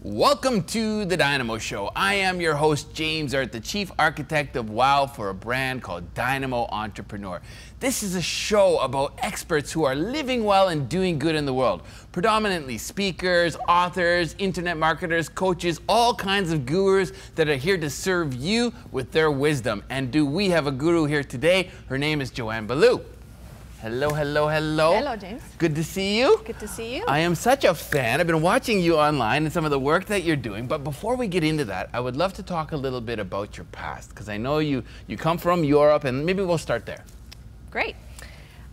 Welcome to the DYNAMO Show. I am your host, James Erdt, the Chief Architect of WOW for a brand called DYNAMO Entrepreneur. This is a show about experts who are living well and doing good in the world. Predominantly speakers, authors, internet marketers, coaches, all kinds of gurus that are here to serve you with their wisdom. And do we have a guru here today? Her name is Joanne Bhaloo. Hello, hello, hello. Hello, James. Good to see you. Good to see you. I am such a fan. I've been watching you online and some of the work that you're doing. But before we get into that, I would love to talk a little bit about your past, because I know you come from Europe, and maybe we'll start there. Great.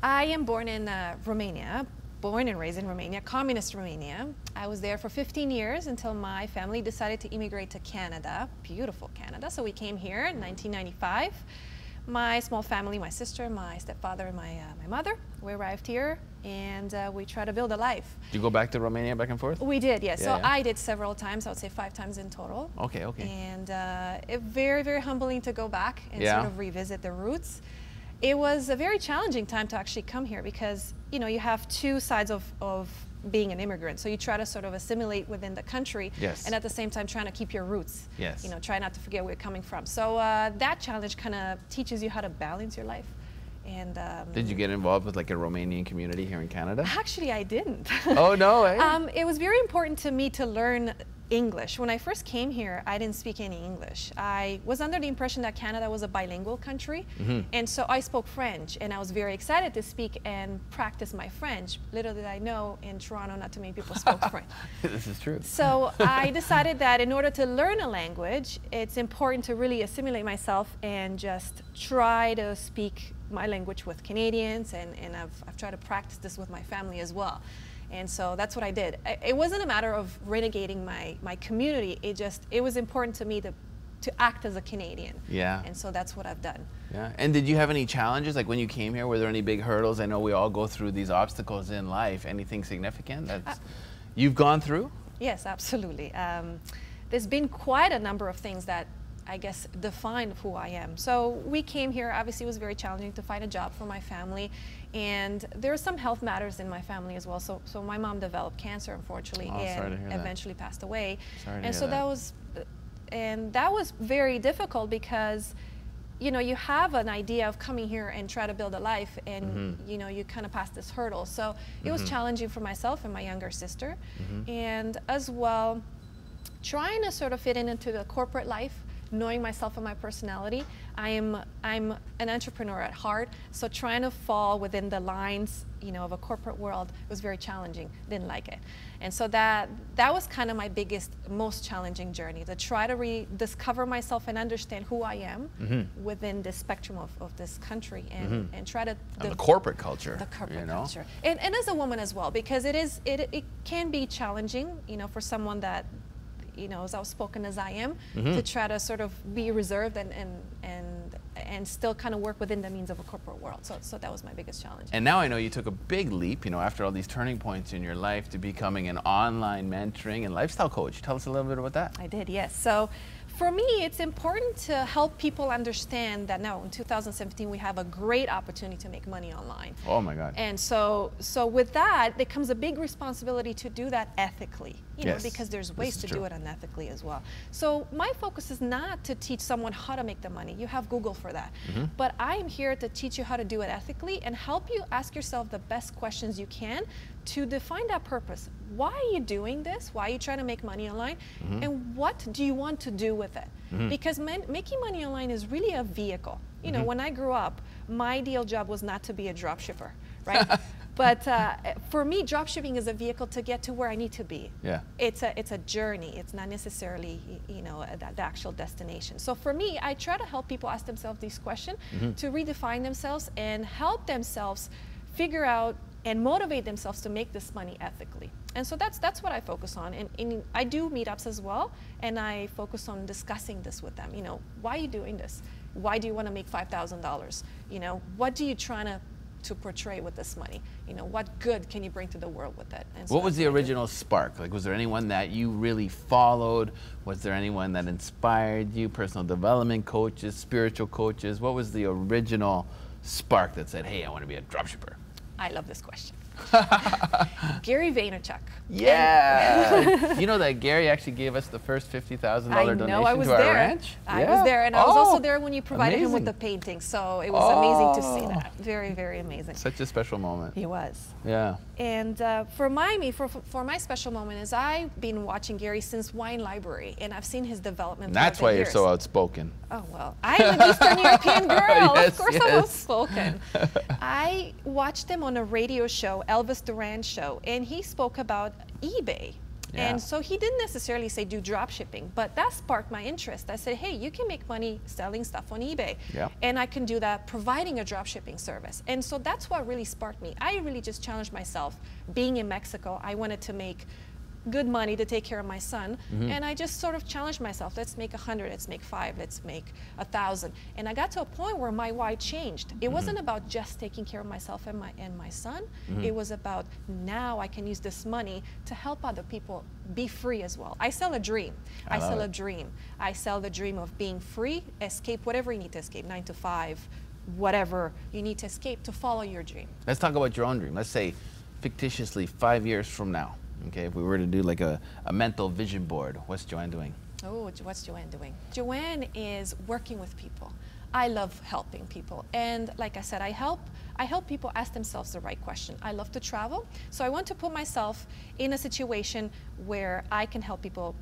I am born in Romania, born and raised in Romania, communist Romania. I was there for 15 years until my family decided to immigrate to Canada, beautiful Canada. So we came here in 1995. My small family, my sister, my stepfather, and my mother, we arrived here, and we tried to build a life. Did you go back to Romania back and forth? We did, yes. Yeah, so yeah. I did several times, I would say 5 times in total. Okay, okay. And it very, very humbling to go back and Yeah. sort of revisit the roots. It was a very challenging time to actually come here because, you know, you have two sides of being an immigrant. So you try to sort of assimilate within the country, Yes. and at the same time trying to keep your roots. Yes. You know, try not to forget where you're coming from. So that challenge kind of teaches you how to balance your life. And Did you get involved with like a Romanian community here in Canada? actually, I didn't. Oh no, eh? It was very important to me to learn English. When I first came here, I didn't speak any English. I was under the impression that Canada was a bilingual country, and so I spoke French, and I was very excited to speak and practice my French. Little did I know, in Toronto, not too many people spoke French. This is true. So I decided that in order to learn a language, it's important to really assimilate myself and just try to speak my language with Canadians, and I've tried to practice this with my family as well. And so that's what I did. It wasn't a matter of renegating my community. It was important to me to act as a Canadian. Yeah. And so that's what I've done. Yeah. And did you have any challenges? Like when you came here, were there any big hurdles? I know we all go through these obstacles in life. Anything significant that you've gone through? Yes, absolutely. There's been quite a number of things that I guess define who I am. So we came here, obviously it was very challenging to find a job for my family, and there are some health matters in my family as well. So my mom developed cancer, unfortunately, and eventually passed away. And so that was very difficult because, you know, you have an idea of coming here and try to build a life, and you know, you kind of pass this hurdle. So it was challenging for myself and my younger sister, and as well trying to sort of fit into the corporate life, knowing myself and my personality. I'm an entrepreneur at heart, so trying to fall within the lines, you know, of a corporate world was very challenging. Didn't like it. And so that was kind of my biggest, most challenging journey, to try to rediscover myself and understand who I am within the spectrum of this country, and try to the corporate culture. The corporate you know? culture. And as a woman as well, because it can be challenging, you know, for someone that, you know, as outspoken as I am, to try to sort of be reserved and still kind of work within the means of a corporate world. So that was my biggest challenge. And now I know you took a big leap, you know, after all these turning points in your life, to becoming an online mentoring and lifestyle coach. Tell us a little bit about that. I did, yes. So For me, it's important to help people understand that now in 2017 we have a great opportunity to make money online. Oh my God. And so with that, there comes a big responsibility to do that ethically, you know, because there's ways to do it unethically as well. So my focus is not to teach someone how to make the money. You have Google for that. But I am here to teach you how to do it ethically and help you ask yourself the best questions you can to define that purpose. Why are you doing this? Why are you trying to make money online? And what do you want to do with it? Because making money online is really a vehicle. You know, when I grew up, my ideal job was not to be a drop shipper, right? But for me, drop shipping is a vehicle to get to where I need to be. Yeah. It's a journey. It's not necessarily, you know, the actual destination. So for me, I try to help people ask themselves these questions to redefine themselves and help themselves figure out and motivate themselves to make this money ethically. And so that's what I focus on. And I do meetups as well, and I focus on discussing this with them. You know, why are you doing this? Why do you want to make $5,000? You know, what do you trying to portray with this money? You know, what good can you bring to the world with it? And so what was the original spark? Like, was there anyone that you really followed? Was there anyone that inspired you? Personal development coaches, spiritual coaches? What was the original spark that said, hey, I want to be a dropshipper? I love this question. Gary Vaynerchuk. Yeah. You know that Gary actually gave us the first $50,000 donation to our ranch? I was there, and I was also there when you provided him with the painting, so it was amazing to see that. Very, very amazing. Such a special moment. He was. Yeah. And for my special moment is I've been watching Gary since Wine Library, and I've seen his development. And that's why you're so outspoken. Oh, well, I'm an Eastern European girl. Yes, of course I'm outspoken. I watched him on a radio show, Elvis Duran's show, and he spoke about eBay. Yeah. And so he didn't necessarily say do drop shipping, but that sparked my interest. I said, hey, you can make money selling stuff on eBay. Yeah. And I can do that providing a drop shipping service. And so that's what really sparked me. I really just challenged myself. Being in Mexico, I wanted to make good money to take care of my son, and I just sort of challenged myself. Let's make 100, let's make 5, let's make 1,000. And I got to a point where my why changed. It wasn't about just taking care of myself and my son. It was about now I can use this money to help other people be free as well. I sell a dream. I sell a dream. I sell the dream of being free, escape whatever you need to escape, 9 to 5, whatever you need to escape to follow your dream. Let's talk about your own dream. Let's say fictitiously 5 years from now. Okay, if we were to do like a mental vision board, what's Joanne doing? Oh, what's Joanne doing? Joanne is working with people. I love helping people. And like I said, I help people ask themselves the right question. I love to travel, so I want to put myself in a situation where I can help people,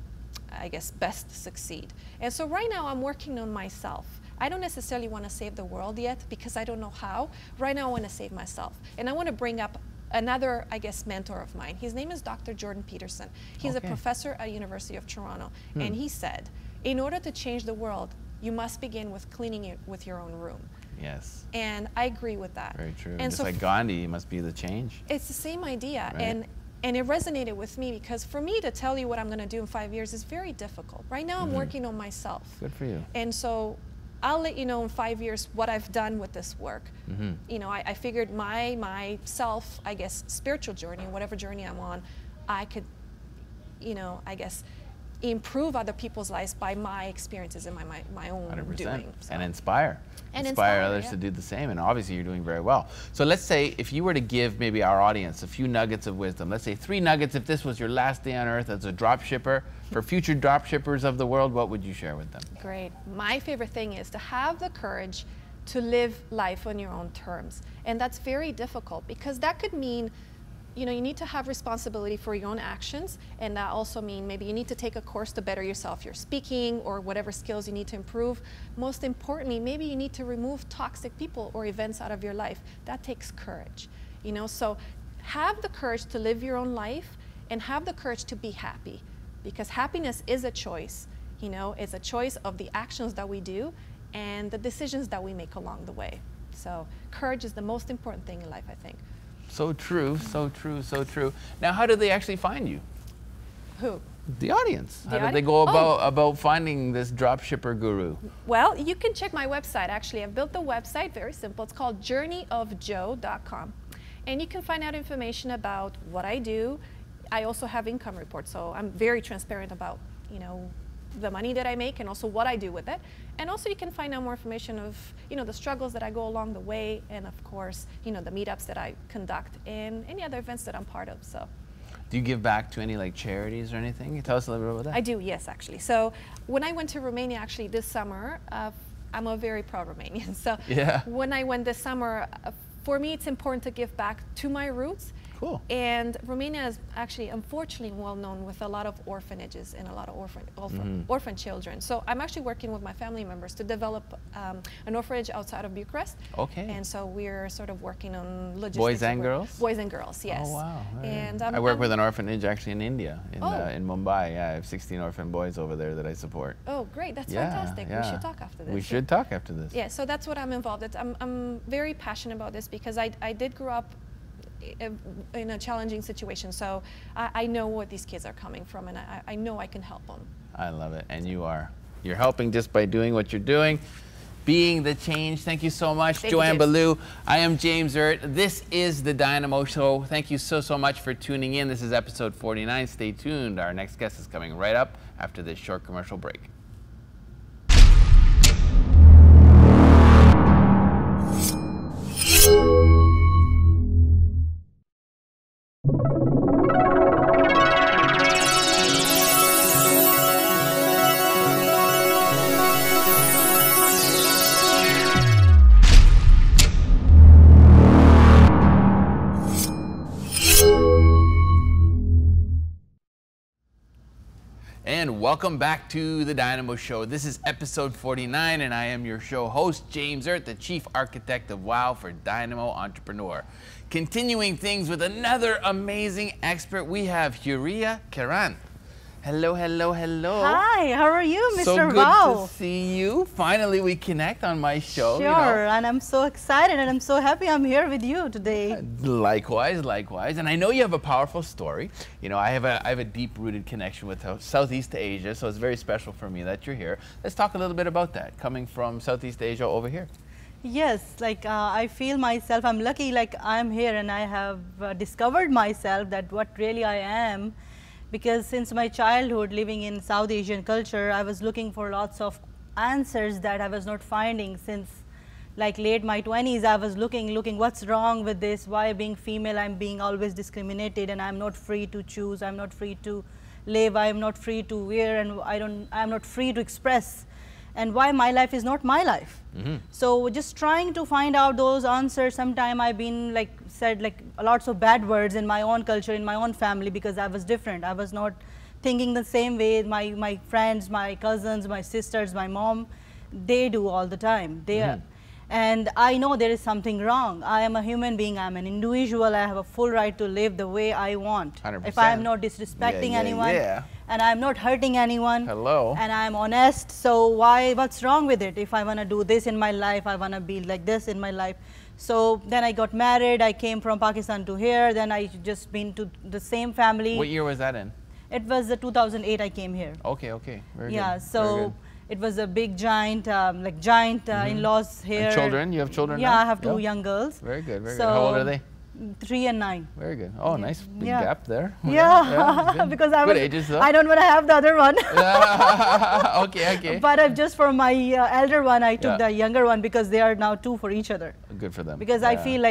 I guess, best succeed. And so right now I'm working on myself. I don't necessarily want to save the world yet because I don't know how. Right now I want to save myself. And I want to bring up another, I guess, mentor of mine. His name is Dr. Jordan Peterson. He's a professor at University of Toronto. And he said, in order to change the world, you must begin with cleaning it with your own room. Yes. And I agree with that. Very true. And just so like Gandhi must be the change. It's the same idea. Right. And it resonated with me because for me to tell you what I'm going to do in 5 years is very difficult. Right now I'm working on myself. Good for you. And so I'll let you know in 5 years what I've done with this work. You know, I figured my self, I guess, spiritual journey, whatever journey I'm on, I could, you know, I guess, improve other people's lives by my experiences and my own 100%. doing. So. And inspire. Inspire others to do the same, and obviously you're doing very well. So let's say if you were to give maybe our audience a few nuggets of wisdom, let's say 3 nuggets if this was your last day on earth as a drop shipper, for future drop shippers of the world, what would you share with them? Great. My favorite thing is to have the courage to live life on your own terms. And that's very difficult because that could mean, you know, you need to have responsibility for your own actions, and that also means maybe you need to take a course to better yourself, your speaking or whatever skills you need to improve. Most importantly, maybe you need to remove toxic people or events out of your life. That takes courage, you know, so have the courage to live your own life and have the courage to be happy, because happiness is a choice, you know, it's a choice of the actions that we do and the decisions that we make along the way. So courage is the most important thing in life, I think. So true, so true, so true. Now, how do they actually find you? Who? The audience. How do they go about finding this drop shipper guru? Well, you can check my website. Actually, I've built the website, very simple. It's called journeyofjoe.com. And you can find out information about what I do. I also have income reports, so I'm very transparent about, you know, the money that I make and also what I do with it. And also you can find out more information of, the struggles that I go along the way, and of course, the meetups that I conduct and any other events that I'm part of. So. Do you give back to any like charities or anything? Can you tell us a little bit about that? I do, yes, actually. So when I went to Romania actually this summer, I'm a very proud Romanian. So yeah. When I went this summer, for me it's important to give back to my roots. Cool. And Romania is actually, unfortunately, well known with a lot of orphanages and a lot of orphan children. So I'm actually working with my family members to develop an orphanage outside of Bucharest. Okay. And so we're sort of working on logistics. Boys and girls? Boys and girls, yes. Oh, wow. And I work with an orphanage actually in India, in Mumbai. Yeah, I have 16 orphan boys over there that I support. Oh, great. That's fantastic. Yeah. We should talk after this. We should talk after this. Yeah, so that's what I'm involved in. I'm very passionate about this because I did grow up in a challenging situation, so I know what these kids are coming from, and I know I can help them. I love it, and you're helping just by doing what you're doing, being the change. Thank you so much. Thank Joanne you, James. Bhaloo. I am James Erdt. This is the Dynamo Show. Thank you so much for tuning in. This is episode 49. Stay tuned. Our next guest is coming right up after this short commercial break. And welcome back to the Dynamo Show. This is episode 49, and I am your show host, James Erdt, the Chief Architect of WOW for Dynamo Entrepreneur. Continuing things with another amazing expert, we have Huria Kiran. Hello, hello, hello. Hi, how are you, Mr. So good Wow? to see you. Finally, we connect on my show. Sure, and I'm so excited and I'm so happy I'm here with you today. Likewise, likewise. And I know you have a powerful story. I have a deep-rooted connection with Southeast Asia, so it's very special for me that you're here. Let's talk a little bit about that, coming from Southeast Asia over here. Yes, I feel myself, I'm lucky I'm here and I have discovered myself that what really I am. Because since my childhood living in South Asian culture, I was looking for lots of answers that I was not finding. Since late my 20s, I was looking what's wrong with this, why being female I'm being always discriminated and I'm not free to choose, I'm not free to live, I'm not free to wear, and I'm not free to express, and why my life is not my life. Mm-hmm. So just trying to find out those answers. Sometime I've been said lots of bad words in my own culture, in my own family, because I was different. I was not thinking the same way my friends, my cousins, my sisters, my mom, they do all the time. And I know there is something wrong. I am a human being, I'm an individual, I have a full right to live the way I want. 100%. If I am not disrespecting anyone, and I'm not hurting anyone, and I'm honest, so what's wrong with it? If I want to do this in my life, I want to be like this in my life. So then I got married, I came from Pakistan to here, then I just been to the same family. What year was that in? It was 2008 I came here. Okay, very good. Yeah, so it was a big giant, in-laws here. And children? You have children now? Yeah, I have two young girls. Very good, very good. How old are they? 3 and 9. Very good. Oh, nice big gap there. Yeah, because good ages, though. I don't want to have the other one. Okay. But just for my elder one, I took the younger one because they are now 2 for each other. Good for them. Because I feel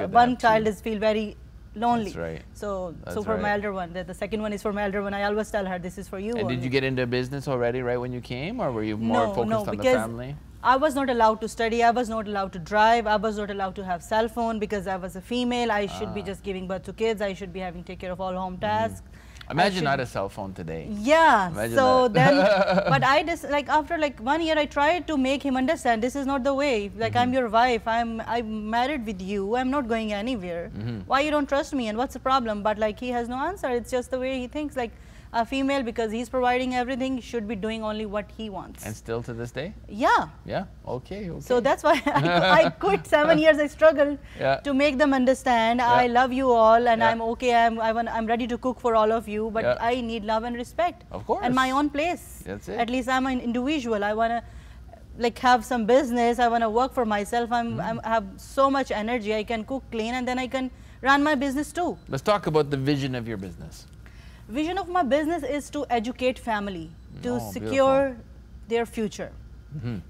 one child feel very lonely. That's right. So for my elder one, the second one is for my elder one. I always tell her, this is for you. And did you get into business already right when you came, or were you more focused on the family? I was not allowed to study, I was not allowed to drive, I was not allowed to have cell phone because I was a female. I should be just giving birth to kids, I should be having to take care of all home tasks. Imagine not a cell phone today. Yeah, imagine so that. then, but I just after 1 year I tried to make him understand this is not the way. I'm your wife, I'm married with you, I'm not going anywhere. Why you don't trust me and what's the problem? But he has no answer. It's just the way he thinks. A female, because he's providing everything, should be doing only what he wants. And still to this day? Yeah. Yeah, okay. So that's why I quit 7 years. I struggled to make them understand I love you all and I'm okay. I'm ready to cook for all of you, but I need love and respect. Of course. And my own place. That's it. At least I'm an individual. I want to have some business. I want to work for myself. I have so much energy. I can cook, clean, and then I can run my business too. Let's talk about the vision of your business. Vision of my business is to educate family to Oh, secure their future.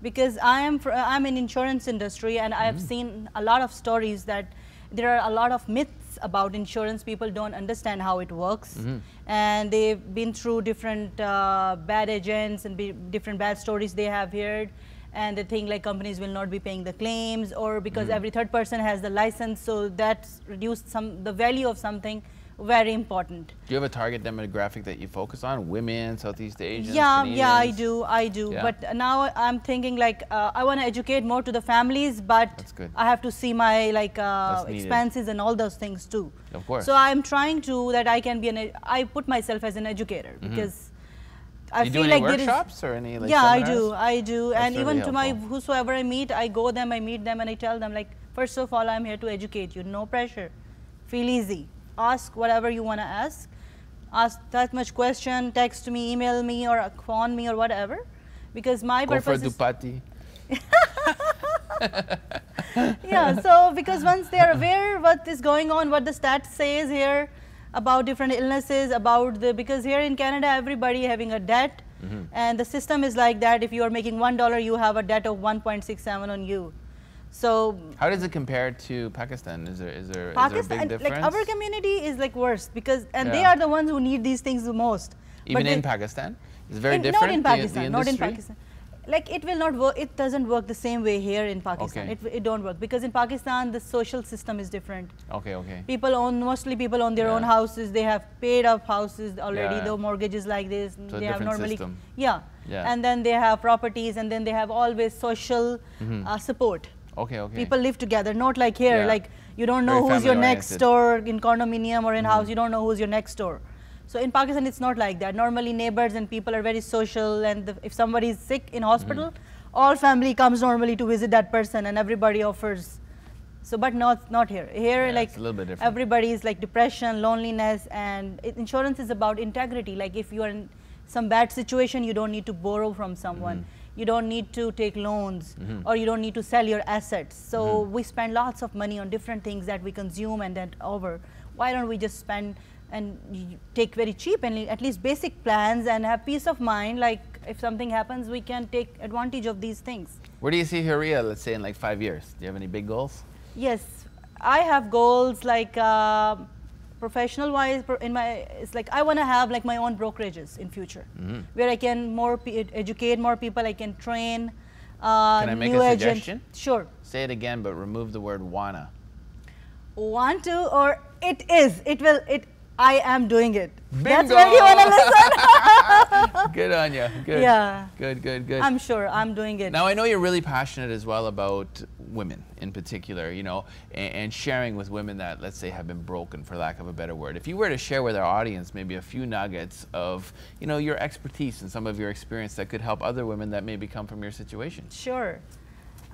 Because I'm in insurance industry, and I have seen a lot of stories that there are a lot of myths about insurance. People don't understand how it works, and they've been through different bad agents and different bad stories they have heard, and they think like companies will not be paying the claims, or because every third person has the license, so that's reduced the value of something very important. Do you have a target demographic that you focus on? Women, Southeast Asians, Yeah, Canadians? I do. Yeah. But now I'm thinking like I want to educate more to the families, but That's good. I have to see my like needed. expenses and all those things too. Of course. So I'm trying to that I can be I put myself as an educator, because I you feel do any like workshops or any like yeah, seminars? I do, That's and really even to my helpful. whosoever I meet, I go them, I meet them, and I tell them like, first of all, I'm here to educate you. No pressure. Feel easy. Ask whatever you want to ask. Ask that much question. Text me, email me, or phone me, or whatever, because my Go for purpose is Dupati. yeah. So because once they are aware what is going on, what the stats says here about different illnesses, about because here in Canada everybody having a debt, and the system is like that. If you are making $1, you have a debt of 1.67 on you. So How does it compare to Pakistan? Is there a Pakistan, big difference? like our community is like worse, because they Yeah. are the ones who need these things the most. Even But in they- Pakistan? It's very different? Not in Pakistan. the Not in industry? Pakistan. Like it will not work. It doesn't work the same way here in Pakistan. Okay. It don't work, because in Pakistan the social system is different. Okay, okay. Mostly people own their own Yeah. houses. They have paid off houses already. Yeah. The mortgages like this. So a they have different normally system. yeah. Yeah. And then they have properties, and then they have always social support. Okay, okay. People live together, not like here. Yeah. Like you don't know Very who's your next family-oriented. door in condominium or in house. You don't know who's your next door. So in Pakistan, it's not like that. Normally, neighbors and people are very social, and if somebody is sick in hospital, all family comes normally to visit that person, and everybody offers. So, but not here. Here, Yeah, like it's a little bit different. everybody is like depression, loneliness, and insurance is about integrity. Like if you are in some bad situation, you don't need to borrow from someone. You don't need to take loans, or you don't need to sell your assets. So we spend lots of money on different things that we consume and then over. Why don't we just spend and take very cheap and at least basic plans and have peace of mind? Like if something happens, we can take advantage of these things. Where do you see Huria, let's say, in like 5 years? Do you have any big goals? Yes, I have goals like professional wise. It's like I want to have like my own brokerages in future, where I can educate more people. I can train. Can I make new a agent. suggestion? Sure. Say it again, but remove the word wanna. Want to, or it is. It will. It. I am doing it. That's Bingo! where you want to listen. Good on you. Good. Yeah. Good, good, good. I'm sure I'm doing it. Now, I know you're really passionate as well about women in particular, you know, and sharing with women that, let's say, have been broken, for lack of a better word. If you were to share with our audience maybe a few nuggets of, you know, your expertise and some of your experience that could help other women that maybe come from your situation. Sure.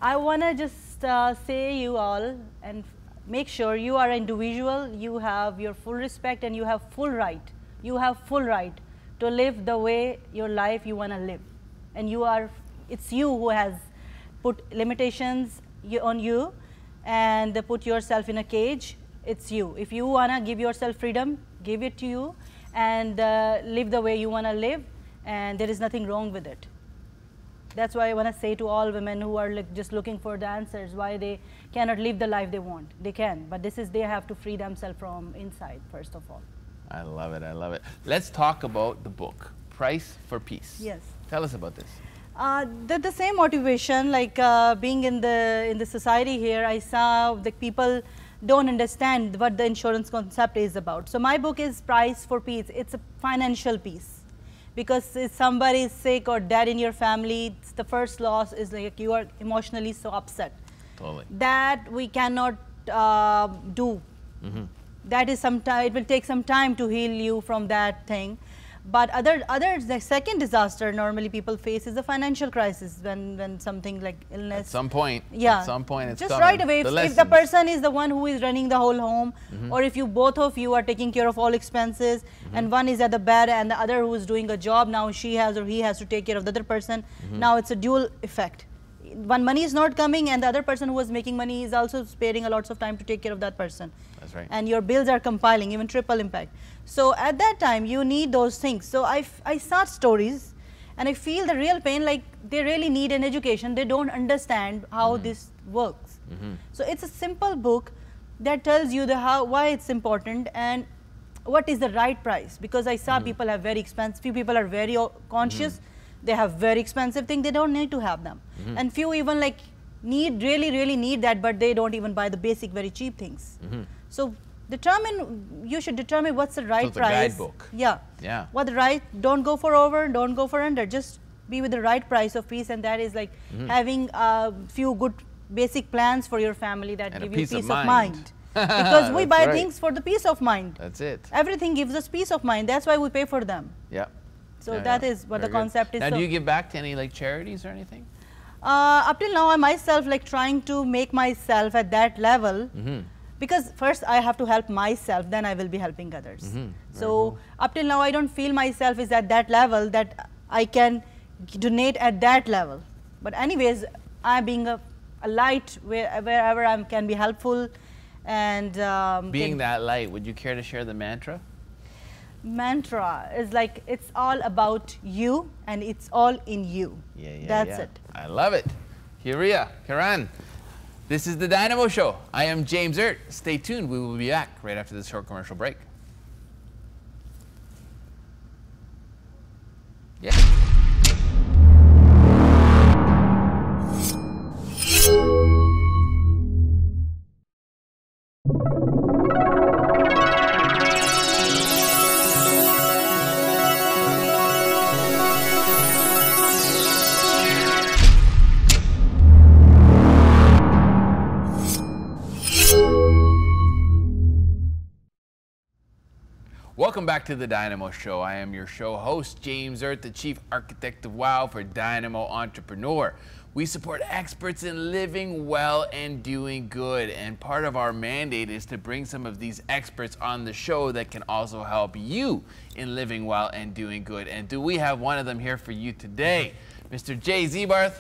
I want to just say you all and make sure you are an individual, you have your full respect, and you have full right. You have full right to live the way your life you want to live. And you are, it's you who has put limitations on you and put yourself in a cage. It's you. If you want to give yourself freedom, give it to you and live the way you want to live, and there is nothing wrong with it. That's why I want to say to all women who are like just looking for the answers why they cannot live the life they want. They can, but they have to free themselves from inside first of all. I love it. I love it. Let's talk about the book, Price for Peace. Yes. Tell us about this. The same motivation, like being in the society here, I saw that people don't understand what the insurance concept is about. So my book is Price for Peace. It's a financial peace. Because if somebody is sick or dead in your family, the first loss is like you are emotionally so upset. Totally. That we cannot do. That is it will take some time to heal you from that thing. But the second disaster normally people face is the financial crisis when something like illness. At some point. Yeah. At some point it's just coming. right away. If the lessons. person is the one who is running the whole home, or if you both of you are taking care of all expenses, and one is at the bed and the other who is doing a job, now she has or he has to take care of the other person. Now it's a dual effect. One, money is not coming, and the other person who is making money is also sparing a lots of time to take care of that person. That's right. And your bills are compiling, even triple impact. So at that time, you need those things. So I saw stories And I feel the real pain, like they really need an education. They don't understand how this works. So it's a simple book that tells you the why it's important and what is the right price. Because I saw people have very expensive, few people are very conscious, they have very expensive things, they don't need to have them. And few even like really need that, but they don't even buy the basic, very cheap things. So you should determine what's the right it's price. a guidebook. Yeah. What the right, don't go for over, don't go for under, just be with the right price of piece, and that is like having a few good basic plans for your family that And give a you peace of peace of mind. mind. Because we buy right. things for the peace of mind. That's it. Everything gives us peace of mind. That's why we pay for them. Yeah. So that is what Very the concept good. is. Now, do you give back to any like charities or anything? Up till now, I myself like trying to make myself at that level. Because first I have to help myself, then I will be helping others. So up till now, I don't feel myself is at that level that I can donate at that level. But anyways, I'm being a light wherever I can be helpful. And being that light, would you care to share the mantra? Mantra is like, it's all about you and it's all in you. That's it. I love it. Huria Kiran. This is the Dynamo Show. I am James Erdt. Stay tuned. We will be back right after this short commercial break. Yeah. Welcome back to the Dynamo Show. I am your show host, James Erdt, the Chief Architect of WOW for Dynamo Entrepreneur. We support experts in living well and doing good, and part of our mandate is to bring some of these experts on the show that can also help you in living well and doing good. And do we have one of them here for you today? Mr. Ziebarth,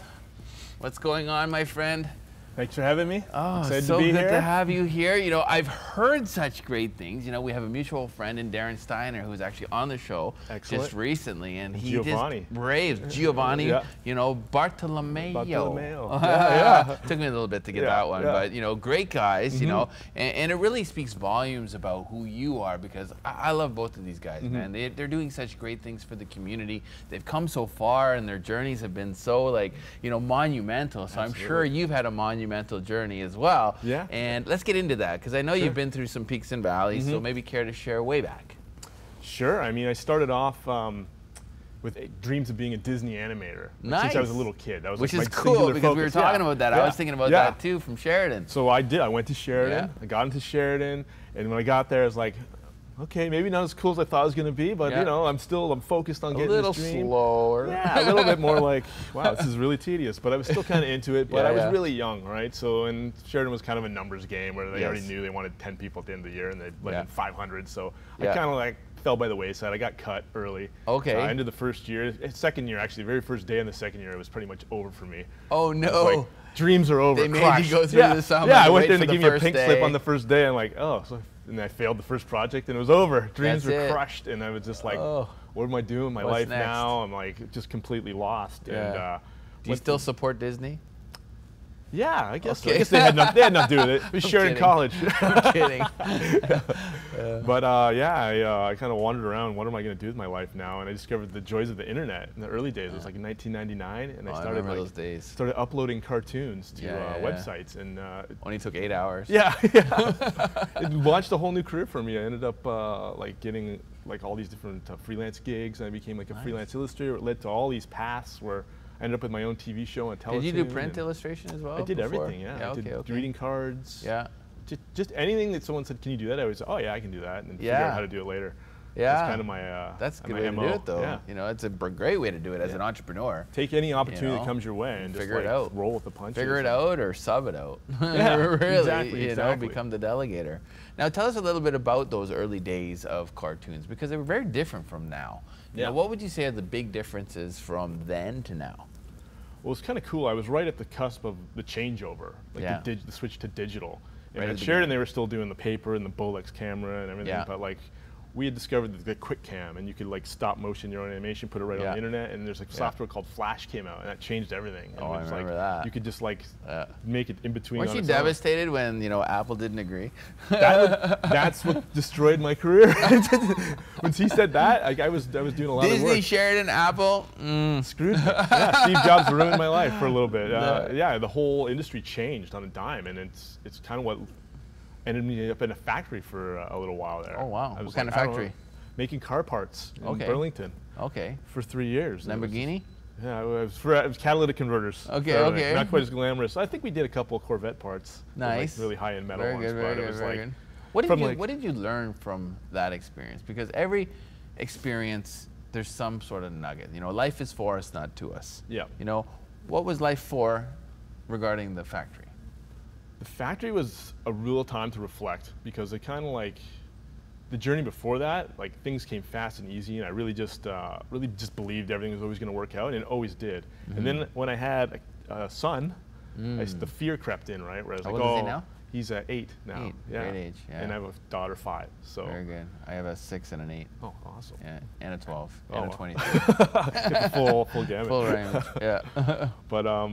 what's going on, my friend? Thanks for having me. Oh, excited so to be good here. to have you here. You know, I've heard such great things. You know, we have a mutual friend in Darren Steiner who's actually on the show just recently, and he Giovanni. just raves. Giovanni, you know, Bartolomeo. Took me a little bit to get that one, but you know, great guys. You know, and it really speaks volumes about who you are, because I love both of these guys, man. They're doing such great things for the community. They've come so far, and their journeys have been so like, you know, monumental. So I'm sure you've had a monumental journey as well. And let's get into that, because I know you've been through some peaks and valleys, so maybe care to share way back. Sure. I mean, I started off with dreams of being a Disney animator since I was a little kid. That was Which like is my cool, because focus. we were talking about that. I was thinking about that too from Sheridan. So I did. I went to Sheridan. I got into Sheridan, and when I got there, I was like, okay, maybe not as cool as I thought it was going to be, but you know, I'm focused on getting this dream. A little slower. Yeah, a little bit more like, wow, this is really tedious. But I was still kind of into it, but I was really young, right? So, and Sheridan was kind of a numbers game where they already knew they wanted 10 people at the end of the year, and they let in 500. So I kind of like fell by the wayside. I got cut early. Okay. End of the first year, second year actually, the very first day in the second year, it was pretty much over for me. Oh no. Like, dreams are over. They made you go through the summer. Yeah, I went there and they gave me a pink slip on the first day. I'm like, oh, and I failed the first project and it was over. Dreams were crushed, and I was just like, what am I doing with my life now? I'm like just completely lost. And do you still support Disney? Yeah, I guess so. I guess they had nothing to do with it. We shared in college. I'm kidding. But I kind of wandered around. What am I going to do with my life now? And I discovered the joys of the internet in the early days. It was like in 1999, and I started those days. Started uploading cartoons to websites, and only took 8 hours. It launched a whole new career for me. I ended up like getting like all these different freelance gigs, and I became like a freelance illustrator. It led to all these paths where I ended up with my own TV show on television. Did you do print illustration as well? I did everything, I did greeting cards. Just anything that someone said, can you do that? I was, oh yeah, I can do that, and then figure out how to do it later. That's kind of my That's a good way to do it, though. You know, it's a great way to do it as an entrepreneur. Take any opportunity that comes your way and figure just it out. Roll with the punches. Figure it out or sub it out. Really, exactly. You know, become the delegator. Now, tell us a little bit about those early days of cartoons, because they were very different from now. You know, what would you say are the big differences from then to now? Well, it's kind of cool. I was right at the cusp of the changeover, like the switch to digital. And at Sheridan, they were still doing the paper and the Bolex camera and everything. But like we had discovered the quick cam, and you could like stop motion your own animation, put it right on the internet, and there's like software called Flash came out, and that changed everything. And I remember that. You could just like make it in between. Weren't you devastated when, you know, Apple didn't agree? That's what destroyed my career. When he said that, like, I was doing a lot of work. Disney, Sheridan, Apple, screwed me. Yeah, Steve Jobs ruined my life for a little bit. Yeah, the whole industry changed on a dime, and it's kind of what ended me up in a factory for a little while there. Oh wow! What kind of factory? Making car parts in Burlington. Okay. For 3 years. Lamborghini? Yeah, it was catalytic converters. Okay, okay. Not quite as glamorous. I think we did a couple of Corvette parts. Nice. Like really high-end metal very ones. Good, very but good, it was very like, good. What did you learn from that experience? Because every experience, there's some sort of nugget. You know, life is for us, not to us. Yeah. You know, what was life for regarding the factory? The factory was a real time to reflect, because it kind of like, the journey before that, like things came fast and easy, and I really just believed everything was always going to work out, and it always did. And then when I had a son, the fear crept in, right? Where I was How like, old is he now? He's 8 now. 8, yeah. great age. Yeah. And I have a daughter 5. So very good. I have a 6 and an 8. Oh, awesome. Yeah, and a 12, oh, and a wow. 23. Get the full gamut. Full range. Yeah. But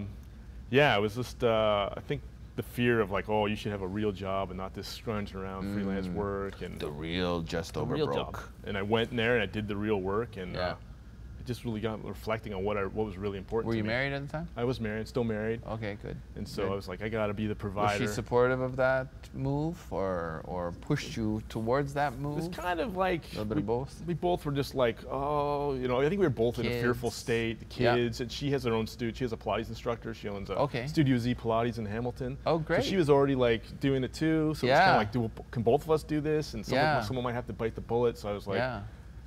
yeah, it was just I think the fear of like, oh, you should have a real job and not this scrunching around freelance work, and the real just over real broke. Job. And I went in there and I did the real work, and it just really got reflecting on what was really important. Were to you me. Married at the time? I was married, still married. Okay, good. And so good. I was like, I got to be the provider. Was she supportive of that move, or pushed you towards that move? It was kind of like a little bit of both. We both were just like, oh, you know, I think we were both in a fearful state. The kids, and she has her own studio. She has a Pilates instructor. She owns a Studio Z Pilates in Hamilton. Oh, great. So she was already like doing it too. So it's kind of like, can both of us do this? And someone might have to bite the bullet. So I was like,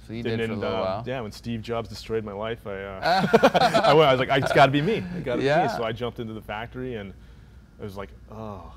so you did for a little while. Yeah, when Steve Jobs destroyed my life, I was like, it's got to be me. It got to be me. So I jumped into the factory, and I was like, oh.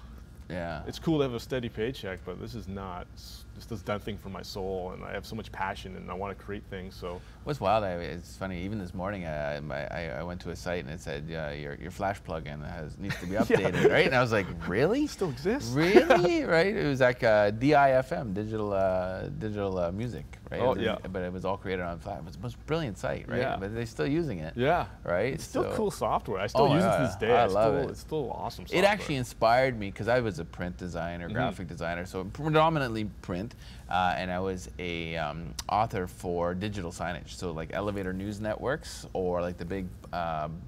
Yeah. It's cool to have a steady paycheck, but this is not. This does nothing for my soul, and I have so much passion, and I want to create things. So what's wild? It's funny. Even this morning, I went to a site and it said your Flash plugin needs to be updated, right? And I was like, really? It still exists? Really? Right? It was like DIFM, digital music, right? Oh yeah. But it was all created on Flash. It was the most brilliant site, right? Yeah. But they're still using it. Yeah. Right. It's still cool software. I still use it to this day. I love it. It's still awesome software. It actually inspired me because I was a print designer, graphic designer, so predominantly print, and I was a author for digital signage, so like elevator news networks or like the big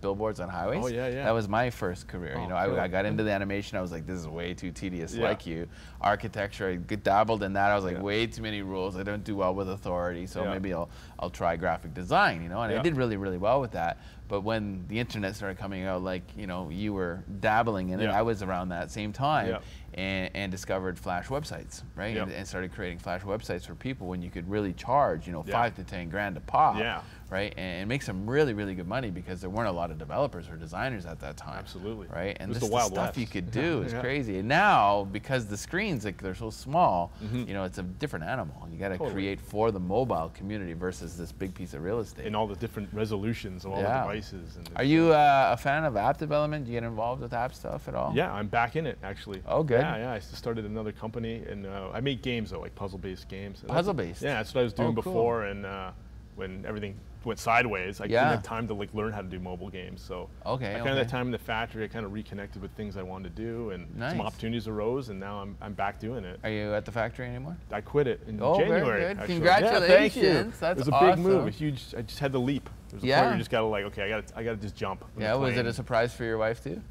billboards on highways. Oh yeah, yeah. That was my first career. Oh, you know, I got into the animation. I was like, this is way too tedious. Yeah. Like you, architecture, I dabbled in that. I was like, way too many rules. I don't do well with authority, so maybe I'll try graphic design. You know, and I did really well with that. But when the internet started coming out, like, you know, you were dabbling in it, I was around that same time, and discovered Flash websites, right? And started creating Flash websites for people when you could really charge, you know, 5 to 10 grand a pop, right? And make some really good money, because there weren't a lot of developers or designers at that time. Absolutely. Right? And it was this the Wild stuff West. you could do is crazy. And now, because the screens, like, they're so small, you know, it's a different animal. You got to create for the mobile community versus this big piece of real estate. And all the different resolutions of all the devices. And are you a fan of app development? Do you get involved with app stuff at all? Yeah, I'm back in it, actually. Oh, good. Yeah, I started another company, and I make games, though, like puzzle-based games. Puzzle-based? Yeah, that's what I was doing before, and when everything went sideways, I didn't have time to like learn how to do mobile games. So I kind of that time in the factory, I kind of reconnected with things I wanted to do, and some opportunities arose, and now I'm back doing it. Are you at the factory anymore? I quit it in January. Very good. Actually. Congratulations. Yeah, thank you. That's it was a big move, a huge. I just had to leap. There's a point where you just gotta like, okay, I gotta just jump. Yeah, was it a surprise for your wife too?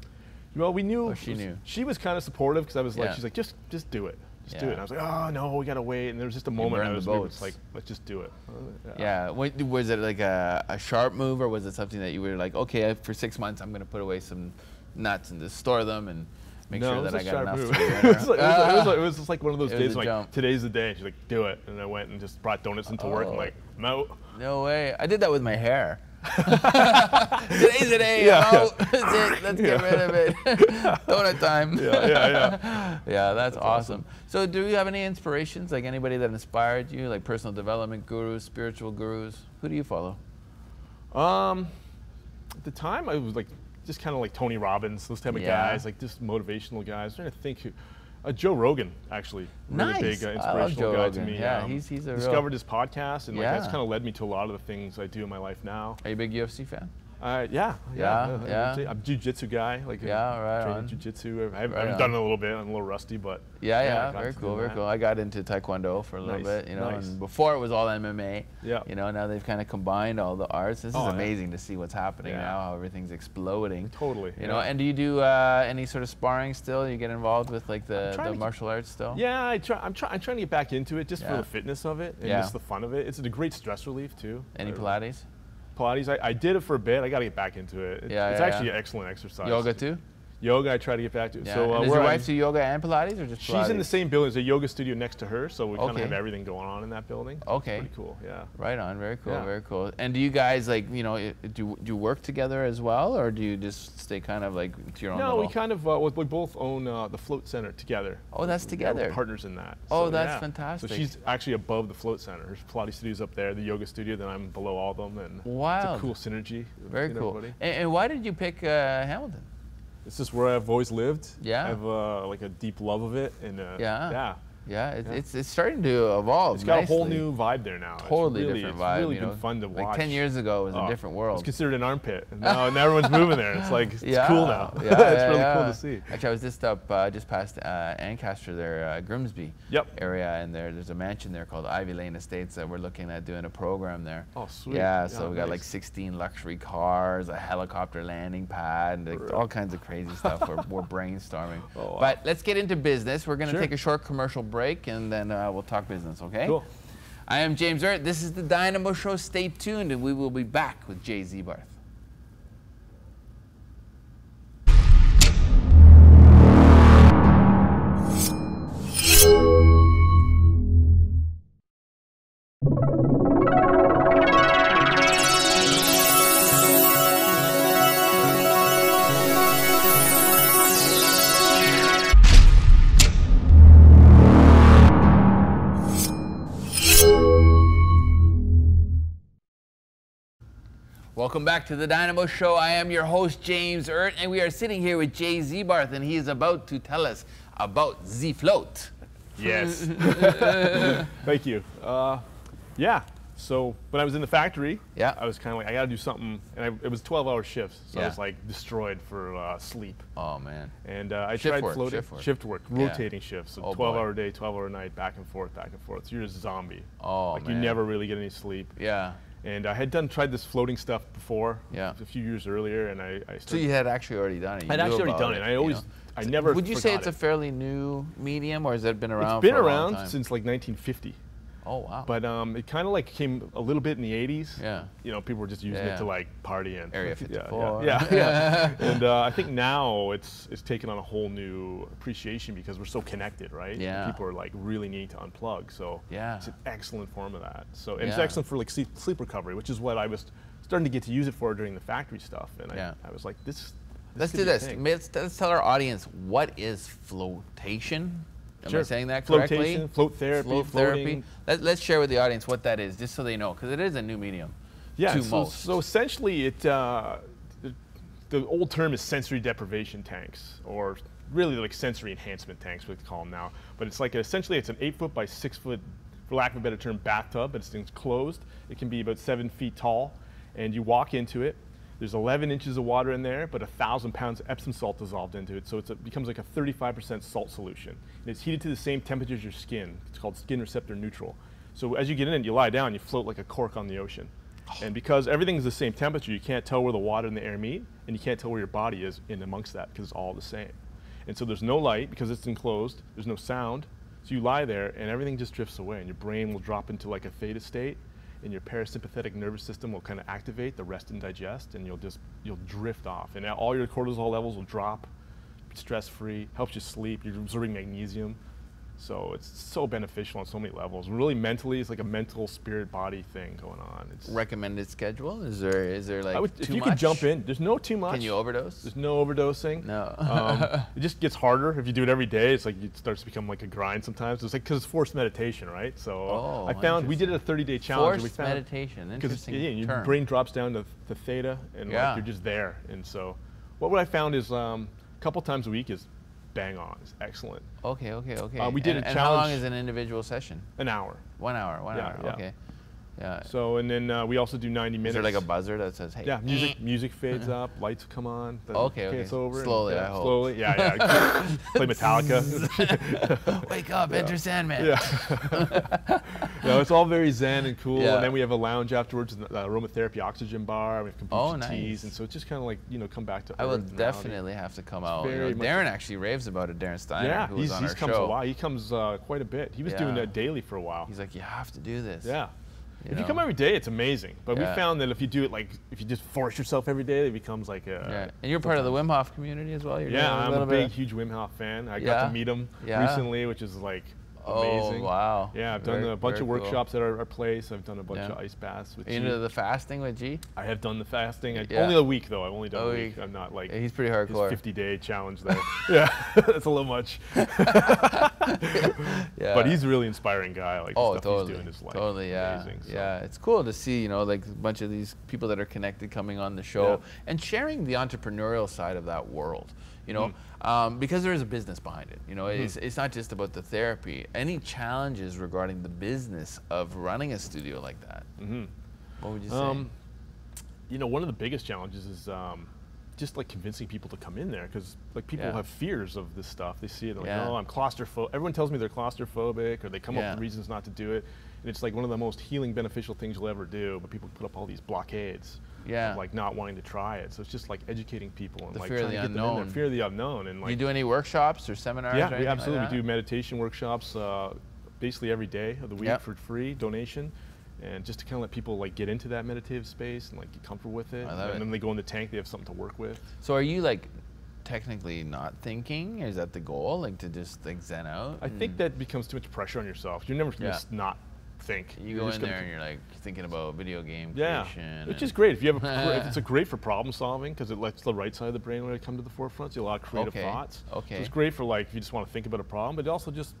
Well, we knew. Or she knew. She was kind of supportive, because I was like, she's like, just do it. Just do it. And I was like, oh no, we gotta wait. And there was just a moment I was like, let's just do it. Yeah. Was it like a sharp move, or was it something that you were like, okay, for 6 months I'm gonna put away some nuts and just store them and make sure that I got enough to it was just like one of those days like, today's the day. She's like, do it. And I went and just brought donuts into work. I'm like, no. No way. I did that with my hair. Today's the day. Let's get rid of it. Donut time. Yeah, that's awesome. So do you have any inspirations, like anybody that inspired you, like personal development gurus, spiritual gurus? Who do you follow? At the time, I was like just kind of like Tony Robbins, those type of guys, like just motivational guys. I was trying to think who. Joe Rogan, actually, really big inspirational guy to me. Yeah, he's a discovered his podcast, and like that's kind of led me to a lot of the things I do in my life now. Are you a big UFC fan? Yeah. I'm a jiu-jitsu guy. Like training jiu-jitsu. I haven't done it a little bit. I'm a little rusty, but very cool, very cool. I got into Taekwondo for a little bit, you know, and before it was all MMA. Yeah. You know, now they've kind of combined all the arts. This is amazing to see what's happening now, how everything's exploding. Totally. You know, and do you do any sort of sparring still? You get involved with like the martial arts still? Yeah, I'm trying to get back into it just for the fitness of it and just the fun of it. It's a great stress relief too. Any Pilates? Pilates, I did it for a bit. I got to get back into it. It's actually an excellent exercise. Yoga too? Yoga, I try to get back to. Yeah. So, does your wife do yoga and Pilates, or just Pilates? She's in the same building. There's a yoga studio next to her, so we kind of have everything going on in that building. Okay. It's pretty cool, yeah. Right on, very cool, very cool. And do you guys, like, you know, do you work together as well, or do you just stay kind of like to your own No, little... we kind of, we both own the Float Center together. Oh, that's together. We're partners in that. Oh, that's fantastic. So she's actually above the Float Center. Her Pilates studio's up there, the yoga studio, then I'm below all of them, and it's a cool synergy. Very cool. And why did you pick Hamilton? It's just where I've always lived. Yeah. I have like a deep love of it, and it's starting to evolve. It's got a whole new vibe there now. Totally different vibe. It's really been fun to watch. Like 10 years ago, it was a different world. It's considered an armpit, and now everyone's moving there. It's like it's cool now. It's really cool to see. Actually, I was just past Ancaster there, Grimsby area, and there's a mansion there called Ivy Lane Estates that we're looking at doing a program there. Oh, sweet. Yeah, so we got like 16 luxury cars, a helicopter landing pad, and like all kinds of crazy stuff. We're brainstorming. Oh, wow. But let's get into business. We're going to take a short commercial break, and then we'll talk business, okay? Cool. I am James Erdt. This is the Dynamo Show. Stay tuned, and we will be back with Jay Ziebarth. Welcome back to the Dynamo Show. I am your host, James Erdt, and we are sitting here with Jay Ziebarth, and he is about to tell us about Z-Float. Yes. Thank you. Yeah. So when I was in the factory, I was kind of like, I got to do something, and it was 12-hour shifts, so I was like destroyed for sleep. Oh man. And I tried floating. Shift work, rotating shifts, so 12-hour day, 12-hour night, back and forth, back and forth. So you're a zombie. Oh like man. You never really get any sleep. Yeah. And I had tried this floating stuff before, a few years earlier, and I started. So you had actually already done it. I'd actually already done it. I never. Would you say it's a fairly new medium, or has it been around? It's been around since like 1950. Oh wow. But it kind of like came a little bit in the 80s. Yeah. You know, people were just using it to like party and Area 54. Yeah. And I think now it's taken on a whole new appreciation because we're so connected, right? Yeah. People are like really need to unplug. So it's an excellent form of that. So and it's excellent for like sleep recovery, which is what I was starting to get to use it for during the factory stuff. And I was like, let's do this. Let's tell our audience, what is flotation? Am I saying that correctly? Flotation, float therapy. Let's share with the audience what that is, just so they know, because it is a new medium. Yeah, so essentially the old term is sensory deprivation tanks, or really like sensory enhancement tanks, we call them now. But it's like essentially it's an 8-foot by 6-foot, for lack of a better term, bathtub, but it's enclosed. It can be about 7 feet tall, and you walk into it. There's 11 inches of water in there, but 1,000 pounds of Epsom salt dissolved into it, so it becomes like a 35% salt solution. And it's heated to the same temperature as your skin. It's called skin receptor neutral. So as you get in, you lie down, you float like a cork on the ocean. And because everything is the same temperature, you can't tell where the water and the air meet, and you can't tell where your body is in amongst that because it's all the same. And so there's no light because it's enclosed, there's no sound, so you lie there and everything just drifts away, and your brain will drop into like a theta state, and your parasympathetic nervous system will kind of activate the rest and digest, and you'll drift off, and all your cortisol levels will drop. Stress-free, helps you sleep. You're absorbing magnesium, so it's so beneficial on so many levels. Really, mentally, it's like a mental, spirit, body thing going on. It's recommended schedule. Is there like if you could jump in, there's no too much. Can you overdose? There's no overdosing. No. It just gets harder if you do it every day. It's like it starts to become like a grind sometimes. It's like because it's forced meditation, right? So I found we did a 30-day challenge. Forced meditation. Interesting. Because your brain drops down to theta, and like, you're just there. And so, what I found is a couple times a week is bang on. It's excellent. Okay. We did a challenge. And how long is an individual session? An hour. 1 hour. 1 hour. Yeah. Okay. Yeah. So, and then we also do 90 minutes. Is there like a buzzer that says, hey? Yeah, music fades up, lights come on. Okay. It's over. Slowly, I hope. Slowly, yeah. Play Metallica. Wake up, enter Sandman. Yeah. It's all very zen and cool. Yeah. And then we have a lounge afterwards, an aromatherapy oxygen bar. We have kombucha teas, and so it's just kind of like, come back to earth. I will definitely have to come out. Darren actually raves about it. Darren Steiner, who was on our show. Comes a while. He comes quite a bit. He was doing that daily for a while. He's like, you have to do this. Yeah. If you come every day, it's amazing. But we found that if you do it if you just force yourself every day, it becomes like a. Yeah. And you're part of the Wim Hof community as well. I'm a big, huge Wim Hof fan. I got to meet him recently, which is like amazing. Oh, wow. Yeah, I've done a bunch of workshops at our place. I've done a bunch of ice baths with G. Into the fasting with G? I have done the fasting. Only a week, though. I've only done a week. I'm not like. He's pretty hardcore. His 50-day challenge there. Yeah, that's a little much. But he's a really inspiring guy. Like the stuff he's doing is like amazing. So. Yeah, it's cool to see, like a bunch of these people that are connected coming on the show and sharing the entrepreneurial side of that world. Because there is a business behind it. It's not just about the therapy. Any challenges regarding the business of running a studio like that? What would you say? One of the biggest challenges is just like convincing people to come in there, because like people have fears of this stuff. They see it, they're like, oh, I'm claustrophobic. Everyone tells me they're claustrophobic, or they come up with reasons not to do it. And it's like one of the most healing, beneficial things you'll ever do, but people put up all these blockades. Of like not wanting to try it. So it's just like educating people and the like fear trying of the to get them in there. Fear of the unknown. And like, you do any workshops or seminars? Yeah, or we absolutely like that? do meditation workshops basically every day of the week for free donation, and just to kind of let people like get into that meditative space and like get comfortable with it. And then they go in the tank, they have something to work with. So are you like technically not thinking? Is that the goal, like to just like zen out? I think that becomes too much pressure on yourself. You're never going to not think. You go in there and you're like thinking about video game creation. Which is great. If you have if it's great for problem solving, because it lets the right side of the brain really come to the forefront. So you have a lot of creative thoughts. So it's great for like if you just want to think about a problem, but also just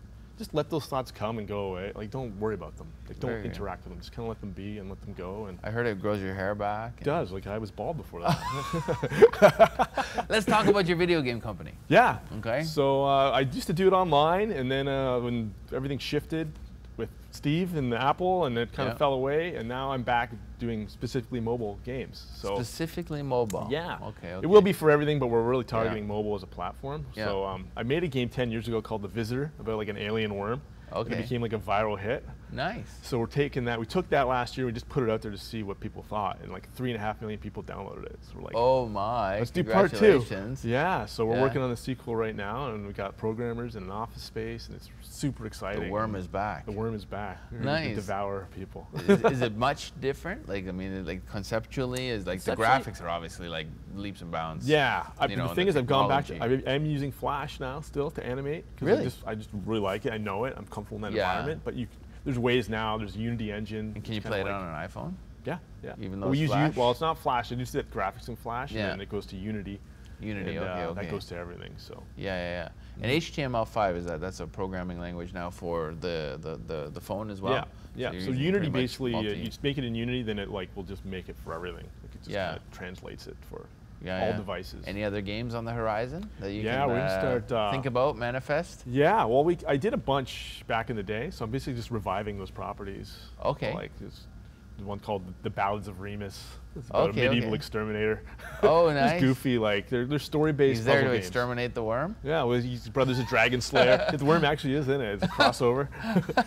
let those thoughts come and go away. Like don't worry about them. Like don't interact with them. Just kind of let them be and let them go. And I heard it grows your hair back. It does. Like I was bald before that. Let's talk about your video game company. Yeah. Okay. So I used to do it online, and then when everything shifted with Steve and the Apple, and it kind of fell away, and now I'm back doing specifically mobile games. So specifically mobile. Yeah. Okay. It will be for everything, but we're really targeting mobile as a platform. So I made a game 10 years ago called The Visitor, about like an alien worm. Okay. It became like a viral hit. Nice. So we're taking that. We took that last year. We just put it out there to see what people thought, and like 3.5 million people downloaded it. So we're like, oh my! Let's do part 2. Yeah. So we're working on a sequel right now, and we got programmers in an office space, and it's super exciting. The worm is back. The worm is back. Nice. Devour people. Is it much different? Like I mean, like conceptually, is like the graphics are obviously like leaps and bounds. Yeah. The thing is, I've gone back to. I'm using Flash now still to animate. Really? I just really like it. I know it. I'm comfortable in that environment. But there's ways now. There's a Unity engine. And can you play it on an iPhone? Yeah. Even though we it's Flash? well, it's not Flash. I just did graphics in Flash, and then it goes to Unity. Unity, and, okay. That goes to everything. So. Yeah. And HTML5 that's a programming language now for the phone as well. Yeah. So Unity basically, you just make it in Unity, then it like will just make it for everything. Like it just kind of translates it for all devices. Any other games on the horizon that you we're gonna start think about, manifest? Yeah, well, I did a bunch back in the day, so I'm basically just reviving those properties. Okay. So like there's one called The Ballads of Remus. It's about a medieval exterminator. Oh, nice. It's goofy, like they're story-based. He's there to games. Exterminate the worm? Yeah, well, his brother's a dragon slayer. The worm actually is in it. It's a crossover.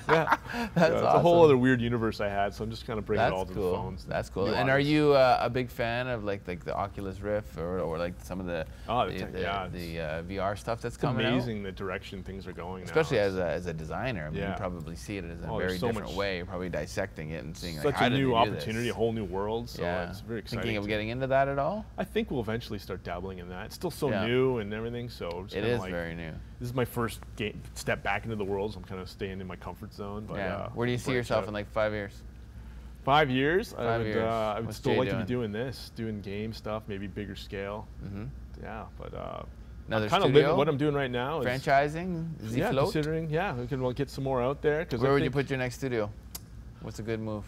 That's awesome. It's a whole other weird universe I had, so I'm just kind of bringing it all to the phones. That's cool. And are you a big fan of like the Oculus Rift or like some of the VR stuff that's coming out? It's amazing the direction things are going Especially now. as a designer. I mean, you probably see it as a very different way. You're probably dissecting it and seeing like, such a new opportunity, a whole new world. So it's very exciting. Thinking of getting into that at all? I think we'll eventually start dabbling in that. It's still so new and everything, so it is very new. This is my first step back into the world, so I'm kind of staying in my comfort zone. But where do you see yourself in like 5 years? 5 years? I would What's still Jay like doing? to be doing this, doing game stuff, maybe bigger scale. Yeah, but another kind of living what I'm doing right now. Is, franchising? Considering. Yeah, we can get some more out there. Where would you put your next studio? What's a good move?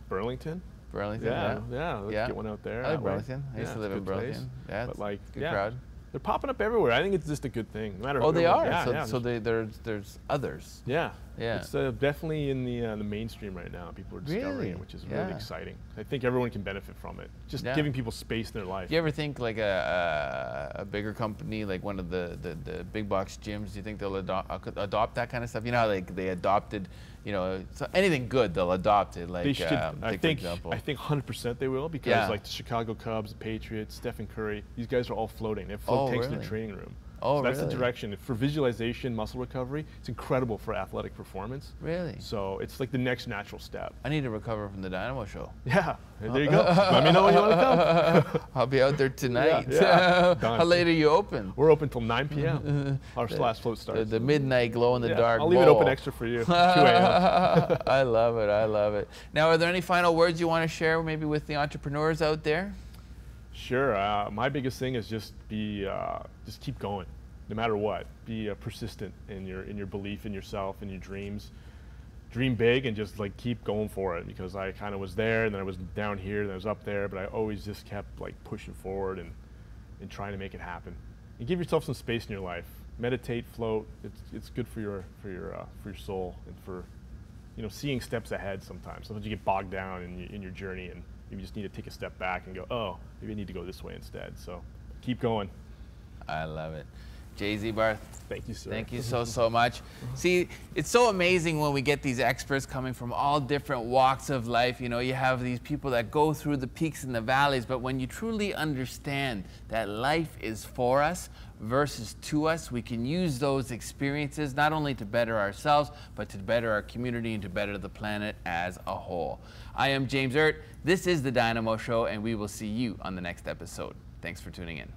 Burlington. Let's get one out there. I like Burlington. I used to live in Burlington. Yeah, but like, good crowd. They're popping up everywhere. I think it's just a good thing. No matter Oh, they are. Yeah, so there's others. Yeah. Yeah. It's definitely in the mainstream right now. People are discovering it, which is really exciting. I think everyone can benefit from it. Just giving people space in their life. Do you ever think like a bigger company, like one of the big box gyms, do you think they'll adopt that kind of stuff? You know how they adopted, you know, so anything good they'll adopt it. Like they should. I think 100% they will, because like the Chicago Cubs, the Patriots, Stephen Curry, these guys are all floating. They have float tanks in their training room. Oh, so that's the direction. For visualization, muscle recovery, it's incredible for athletic performance. Really? So it's like the next natural step. I need to recover from the Dynamo Show. Yeah, there you go. Let me know when you want to come. I'll be out there tonight. Yeah. How late are you open? We're open till 9 p.m. Our last float starts. The midnight glow in the dark I'll leave it open extra for you, 2 a.m. I love it, I love it. Now, are there any final words you want to share maybe with the entrepreneurs out there? Sure. My biggest thing is just keep going, no matter what. Be persistent in your belief in yourself and your dreams. Dream big and just like keep going for it, because I kind of was there, and then I was down here, and I was up there, but I always just kept like pushing forward and trying to make it happen. And give yourself some space in your life. Meditate, float. It's good for your soul, and for, you know, seeing steps ahead. Sometimes you get bogged down in your journey, and you just need to take a step back and go, oh, maybe I need to go this way instead. So keep going. I love it. Jay Ziebarth. Thank you, sir. Thank you so much. See, it's so amazing when we get these experts coming from all different walks of life. You know, you have these people that go through the peaks and the valleys, but when you truly understand that life is for us versus to us, we can use those experiences not only to better ourselves, but to better our community and to better the planet as a whole. I am James Erdt. This is the Dynamo Show, and we will see you on the next episode. Thanks for tuning in.